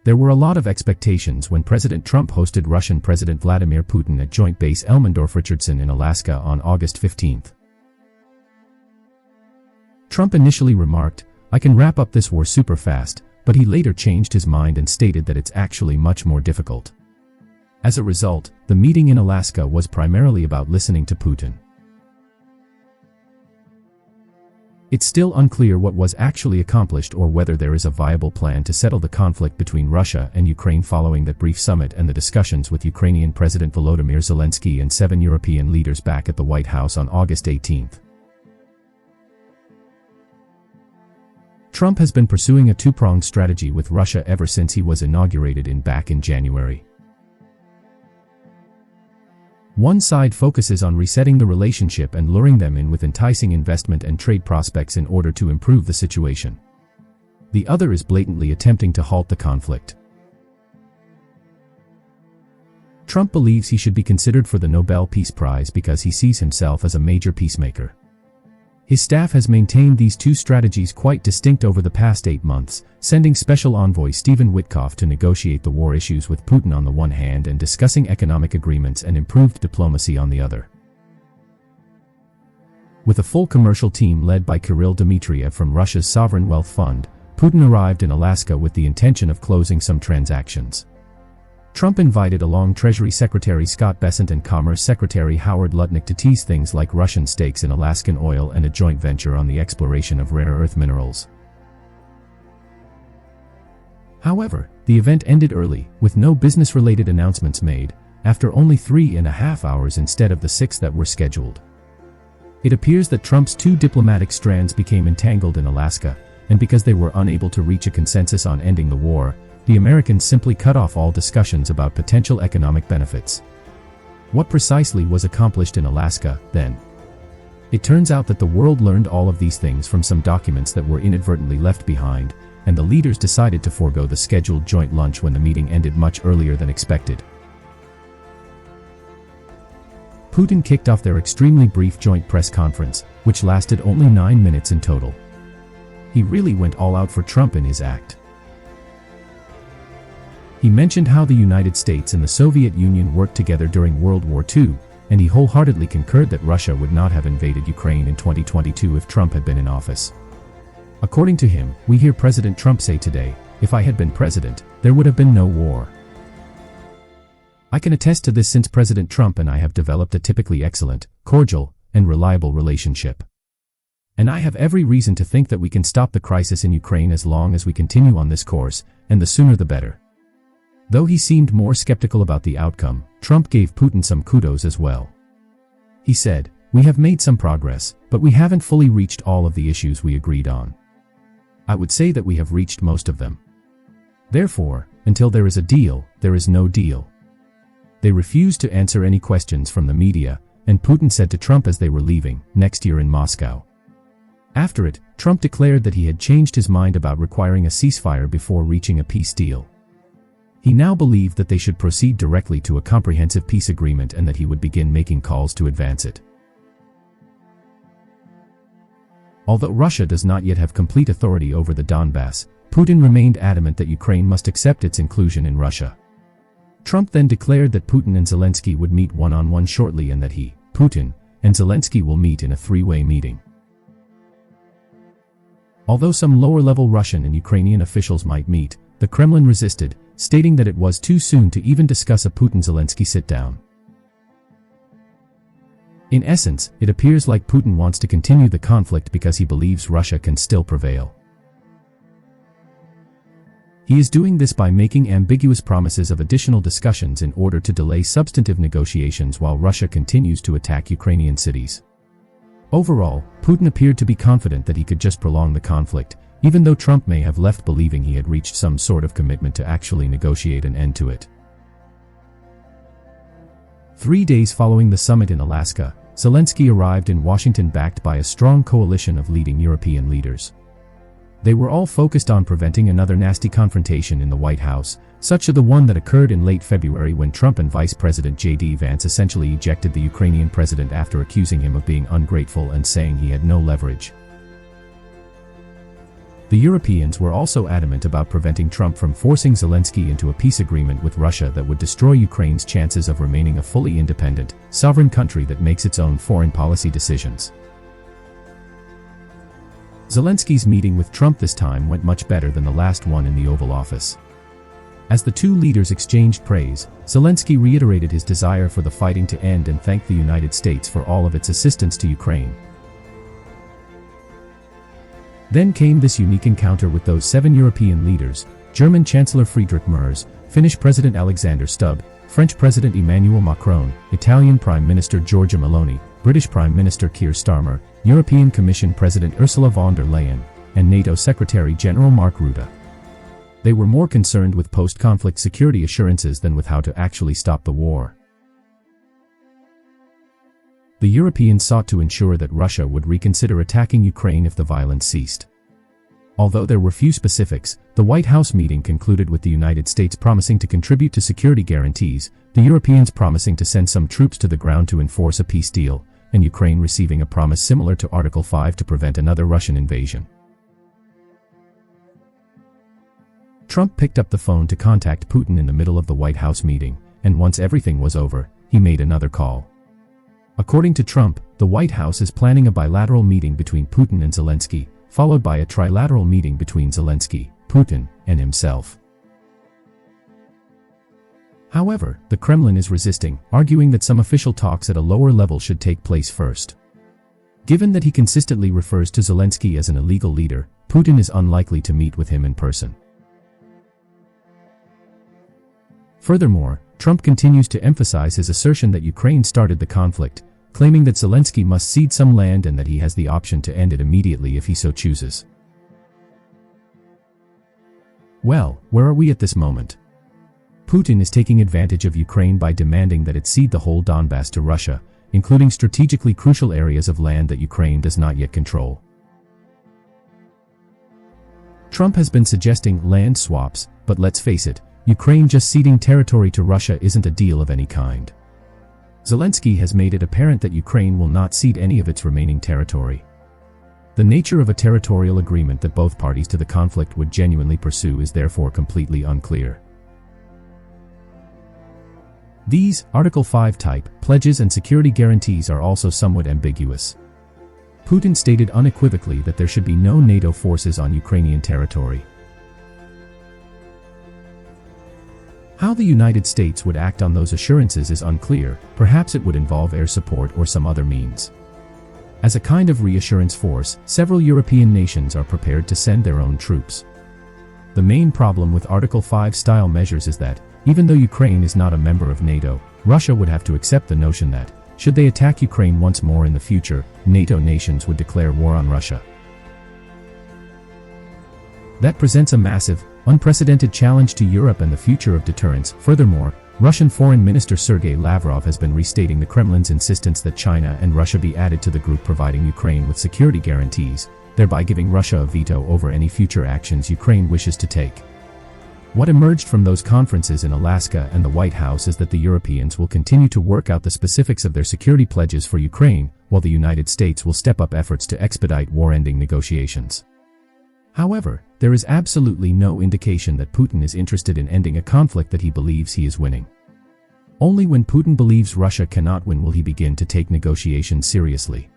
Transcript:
There were a lot of expectations when President Trump hosted Russian President Vladimir Putin at Joint Base Elmendorf-Richardson in Alaska on August 15. Trump initially remarked, "I can wrap up this war super fast," but he later changed his mind and stated that it's actually much more difficult. As a result, the meeting in Alaska was primarily about listening to Putin. It's still unclear what was actually accomplished or whether there is a viable plan to settle the conflict between Russia and Ukraine following that brief summit and the discussions with Ukrainian President Volodymyr Zelenskyy and 7 European leaders back at the White House on August 18. Trump has been pursuing a two-pronged strategy with Russia ever since he was inaugurated back in January. One side focuses on resetting the relationship and luring them in with enticing investment and trade prospects in order to improve the situation. The other is blatantly attempting to halt the conflict. Trump believes he should be considered for the Nobel Peace Prize because he sees himself as a major peacemaker. His staff has maintained these two strategies quite distinct over the past 8 months, sending Special Envoy Steven Witkoff to negotiate the war issues with Putin on the one hand and discussing economic agreements and improved diplomacy on the other. With a full commercial team led by Kirill Dmitriev from Russia's Sovereign Wealth Fund, Putin arrived in Alaska with the intention of closing some transactions. Trump invited along Treasury Secretary Scott Bessent and Commerce Secretary Howard Lutnick to tease things like Russian stakes in Alaskan oil and a joint venture on the exploration of rare earth minerals. However, the event ended early, with no business-related announcements made, after only 3.5 hours instead of the 6 that were scheduled. It appears that Trump's two diplomatic strands became entangled in Alaska, and because they were unable to reach a consensus on ending the war, the Americans simply cut off all discussions about potential economic benefits. What precisely was accomplished in Alaska, then? It turns out that the world learned all of these things from some documents that were inadvertently left behind, and the leaders decided to forego the scheduled joint lunch when the meeting ended much earlier than expected. Putin kicked off their extremely brief joint press conference, which lasted only 9 minutes in total. He really went all out for Trump in his act. He mentioned how the United States and the Soviet Union worked together during World War II, and he wholeheartedly concurred that Russia would not have invaded Ukraine in 2022 if Trump had been in office. According to him, we hear President Trump say today, "If I had been president, there would have been no war." I can attest to this since President Trump and I have developed a typically excellent, cordial, and reliable relationship. And I have every reason to think that we can stop the crisis in Ukraine as long as we continue on this course, and the sooner the better. Though he seemed more skeptical about the outcome, Trump gave Putin some kudos as well. He said, "We have made some progress, but we haven't fully reached all of the issues we agreed on. I would say that we have reached most of them. Therefore, until there is a deal, there is no deal." They refused to answer any questions from the media, and Putin said to Trump as they were leaving, next year in Moscow. After it, Trump declared that he had changed his mind about requiring a ceasefire before reaching a peace deal. He now believed that they should proceed directly to a comprehensive peace agreement and that he would begin making calls to advance it. Although Russia does not yet have complete authority over the Donbass, Putin remained adamant that Ukraine must accept its inclusion in Russia. Trump then declared that Putin and Zelenskyy would meet one-on-one shortly and that he, Putin, and Zelenskyy will meet in a three-way meeting. Although some lower-level Russian and Ukrainian officials might meet, the Kremlin resisted, stating that it was too soon to even discuss a Putin-Zelenskyy sit-down. In essence, it appears like Putin wants to continue the conflict because he believes Russia can still prevail. He is doing this by making ambiguous promises of additional discussions in order to delay substantive negotiations while Russia continues to attack Ukrainian cities. Overall, Putin appeared to be confident that he could just prolong the conflict, even though Trump may have left believing he had reached some sort of commitment to actually negotiate an end to it. 3 days following the summit in Alaska, Zelenskyy arrived in Washington backed by a strong coalition of leading European leaders. They were all focused on preventing another nasty confrontation in the White House, such as the one that occurred in late February when Trump and Vice President J.D. Vance essentially ejected the Ukrainian president after accusing him of being ungrateful and saying he had no leverage. The Europeans were also adamant about preventing Trump from forcing Zelenskyy into a peace agreement with Russia that would destroy Ukraine's chances of remaining a fully independent, sovereign country that makes its own foreign policy decisions. Zelenskyy's meeting with Trump this time went much better than the last one in the Oval Office. As the two leaders exchanged praise, Zelenskyy reiterated his desire for the fighting to end and thanked the United States for all of its assistance to Ukraine. Then came this unique encounter with those 7 European leaders: German Chancellor Friedrich Merz, Finnish President Alexander Stubb, French President Emmanuel Macron, Italian Prime Minister Giorgia Meloni, British Prime Minister Keir Starmer, European Commission President Ursula von der Leyen, and NATO Secretary-General Mark Rutte. They were more concerned with post-conflict security assurances than with how to actually stop the war. The Europeans sought to ensure that Russia would reconsider attacking Ukraine if the violence ceased. Although there were few specifics, the White House meeting concluded with the United States promising to contribute to security guarantees, the Europeans promising to send some troops to the ground to enforce a peace deal, and Ukraine receiving a promise similar to Article 5 to prevent another Russian invasion. Trump picked up the phone to contact Putin in the middle of the White House meeting, and once everything was over, he made another call. According to Trump, the White House is planning a bilateral meeting between Putin and Zelenskyy, followed by a trilateral meeting between Zelenskyy, Putin, and himself. However, the Kremlin is resisting, arguing that some official talks at a lower level should take place first. Given that he consistently refers to Zelenskyy as an illegal leader, Putin is unlikely to meet with him in person. Furthermore, Trump continues to emphasize his assertion that Ukraine started the conflict, claiming that Zelenskyy must cede some land and that he has the option to end it immediately if he so chooses. Well, where are we at this moment? Putin is taking advantage of Ukraine by demanding that it cede the whole Donbass to Russia, including strategically crucial areas of land that Ukraine does not yet control. Trump has been suggesting land swaps, but let's face it, Ukraine just ceding territory to Russia isn't a deal of any kind. Zelenskyy has made it apparent that Ukraine will not cede any of its remaining territory. The nature of a territorial agreement that both parties to the conflict would genuinely pursue is therefore completely unclear. These Article 5 type pledges and security guarantees are also somewhat ambiguous. Putin stated unequivocally that there should be no NATO forces on Ukrainian territory. How the United States would act on those assurances is unclear. Perhaps it would involve air support or some other means. As a kind of reassurance force, several European nations are prepared to send their own troops. The main problem with Article 5 style measures is that, even though Ukraine is not a member of NATO, Russia would have to accept the notion that, should they attack Ukraine once more in the future, NATO nations would declare war on Russia. That presents a massive, unprecedented challenge to Europe and the future of deterrence. Furthermore, Russian Foreign Minister Sergei Lavrov has been restating the Kremlin's insistence that China and Russia be added to the group providing Ukraine with security guarantees, thereby giving Russia a veto over any future actions Ukraine wishes to take. What emerged from those conferences in Alaska and the White House is that the Europeans will continue to work out the specifics of their security pledges for Ukraine, while the United States will step up efforts to expedite war-ending negotiations. However, there is absolutely no indication that Putin is interested in ending a conflict that he believes he is winning. Only when Putin believes Russia cannot win will he begin to take negotiations seriously.